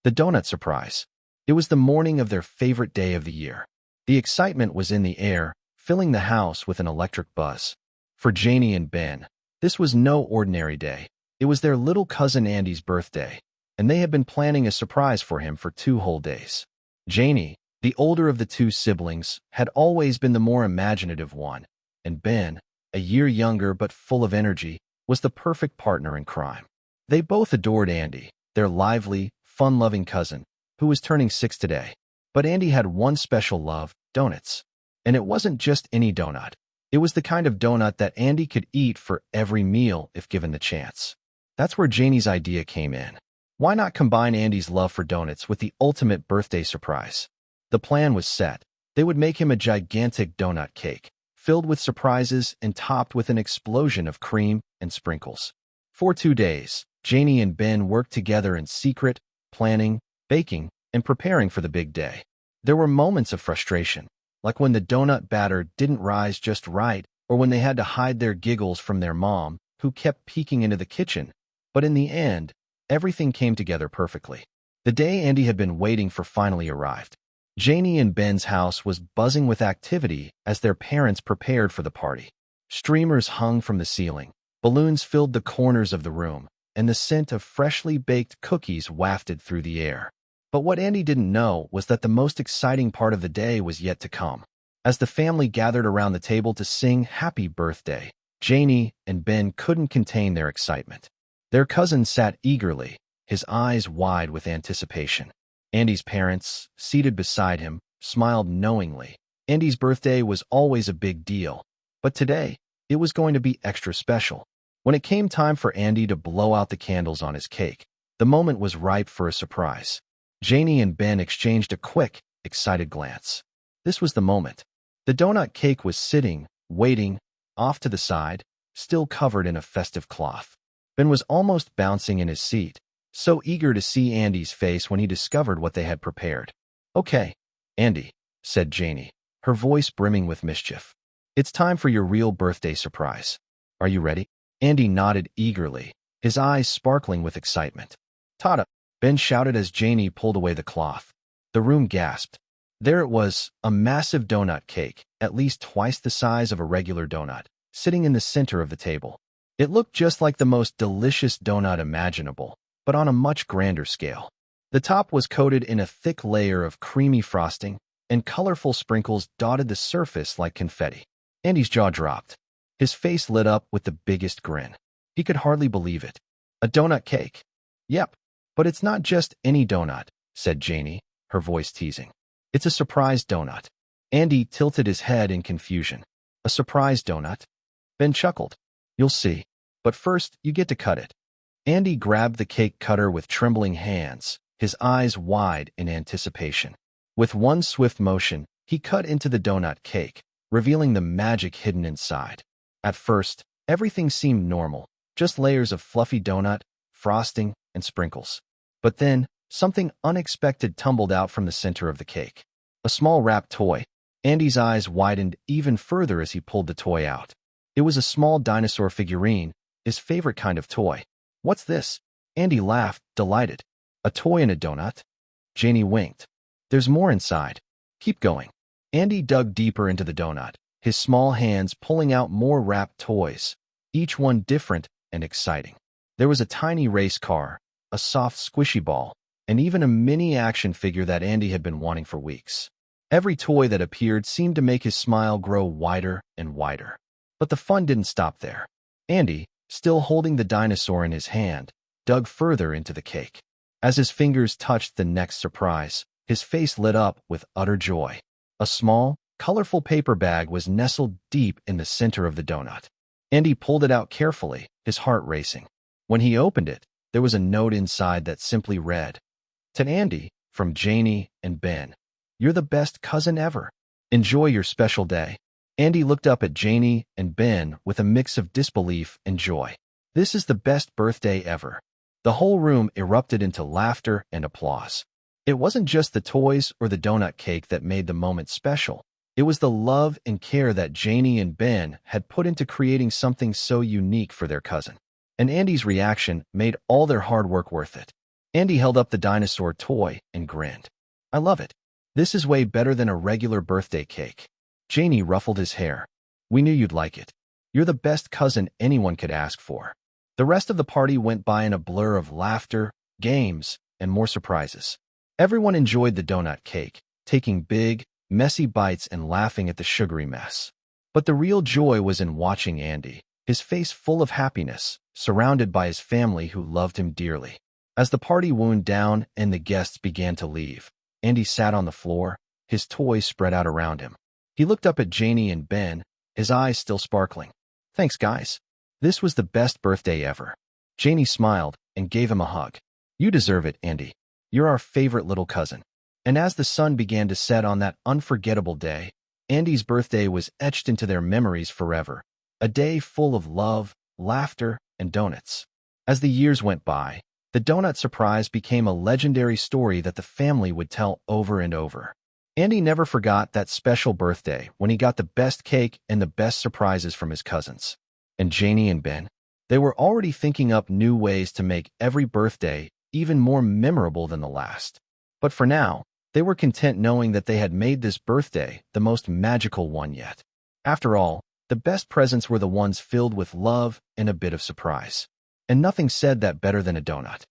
The Doughnut Surprise. It was the morning of their favorite day of the year. The excitement was in the air, filling the house with an electric buzz. For Janie and Ben, this was no ordinary day. It was their little cousin Andy's birthday, and they had been planning a surprise for him for 2 whole days. Janie, the older of the 2 siblings, had always been the more imaginative one, and Ben, a year younger but full of energy, was the perfect partner in crime. They both adored Andy, their lively, fun-loving cousin, who was turning 6 today. But Andy had one special love: donuts. And it wasn't just any donut. It was the kind of donut that Andy could eat for every meal if given the chance. That's where Janie's idea came in. Why not combine Andy's love for donuts with the ultimate birthday surprise? The plan was set. They would make him a gigantic donut cake, filled with surprises and topped with an explosion of cream and sprinkles. For 2 days, Janie and Ben worked together in secret, planning, baking, and preparing for the big day. There were moments of frustration, like when the donut batter didn't rise just right, or when they had to hide their giggles from their mom, who kept peeking into the kitchen. But in the end, everything came together perfectly. The day Andy had been waiting for finally arrived. Janie and Ben's house was buzzing with activity as their parents prepared for the party. Streamers hung from the ceiling, balloons filled the corners of the room, and the scent of freshly baked cookies wafted through the air. But what Andy didn't know was that the most exciting part of the day was yet to come. As the family gathered around the table to sing Happy Birthday, Janie and Ben couldn't contain their excitement. Their cousin sat eagerly, his eyes wide with anticipation. Andy's parents, seated beside him, smiled knowingly. Andy's birthday was always a big deal, but today, it was going to be extra special. When it came time for Andy to blow out the candles on his cake, the moment was ripe for a surprise. Janie and Ben exchanged a quick, excited glance. This was the moment. The donut cake was sitting, waiting, off to the side, still covered in a festive cloth. Ben was almost bouncing in his seat, so eager to see Andy's face when he discovered what they had prepared. "Okay, Andy," said Janie, her voice brimming with mischief. "It's time for your real birthday surprise. Are you ready?" Andy nodded eagerly, his eyes sparkling with excitement. "Tada!" Ben shouted as Janie pulled away the cloth. The room gasped. There it was, a massive donut cake, at least twice the size of a regular donut, sitting in the center of the table. It looked just like the most delicious donut imaginable, but on a much grander scale. The top was coated in a thick layer of creamy frosting, and colorful sprinkles dotted the surface like confetti. Andy's jaw dropped. His face lit up with the biggest grin. He could hardly believe it. A donut cake. "Yep, but it's not just any donut," said Janie, her voice teasing. "It's a surprise donut." Andy tilted his head in confusion. "A surprise donut?" Ben chuckled. "You'll see. But first, you get to cut it." Andy grabbed the cake cutter with trembling hands, his eyes wide in anticipation. With one swift motion, he cut into the donut cake, revealing the magic hidden inside. At first, everything seemed normal, just layers of fluffy donut, frosting, and sprinkles. But then, something unexpected tumbled out from the center of the cake. A small wrapped toy. Andy's eyes widened even further as he pulled the toy out. It was a small dinosaur figurine, his favorite kind of toy. "What's this?" Andy laughed, delighted. "A toy and a donut?" Janie winked. "There's more inside. Keep going." Andy dug deeper into the donut, his small hands pulling out more wrapped toys, each one different and exciting. There was a tiny race car, a soft squishy ball, and even a mini action figure that Andy had been wanting for weeks. Every toy that appeared seemed to make his smile grow wider and wider. But the fun didn't stop there. Andy, still holding the dinosaur in his hand, dug further into the cake. As his fingers touched the next surprise, his face lit up with utter joy. A small, colorful paper bag was nestled deep in the center of the donut. Andy pulled it out carefully, his heart racing. When he opened it, there was a note inside that simply read, "To Andy, from Janie and Ben. You're the best cousin ever. Enjoy your special day." Andy looked up at Janie and Ben with a mix of disbelief and joy. "This is the best birthday ever." The whole room erupted into laughter and applause. It wasn't just the toys or the donut cake that made the moment special. It was the love and care that Janie and Ben had put into creating something so unique for their cousin. And Andy's reaction made all their hard work worth it. Andy held up the dinosaur toy and grinned. I love it. This is way better than a regular birthday cake. Janie ruffled his hair. We knew you'd like it. You're the best cousin anyone could ask for. The rest of the party went by in a blur of laughter, games, and more surprises. Everyone enjoyed the donut cake, taking big, messy bites and laughing at the sugary mess. But the real joy was in watching Andy, his face full of happiness, surrounded by his family who loved him dearly. As the party wound down and the guests began to leave, Andy sat on the floor, his toys spread out around him. He looked up at Janie and Ben, his eyes still sparkling. Thanks, guys. This was the best birthday ever. Janie smiled and gave him a hug. You deserve it, Andy. You're our favorite little cousin. And as the sun began to set on that unforgettable day, Andy's birthday was etched into their memories forever. A day full of love, laughter, and donuts. As the years went by, the Doughnut Surprise became a legendary story that the family would tell over and over. Andy never forgot that special birthday when he got the best cake and the best surprises from his cousins. And Janie and Ben, they were already thinking up new ways to make every birthday even more memorable than the last. But for now, they were content knowing that they had made this birthday the most magical one yet. After all, the best presents were the ones filled with love and a bit of surprise. And nothing said that better than a donut.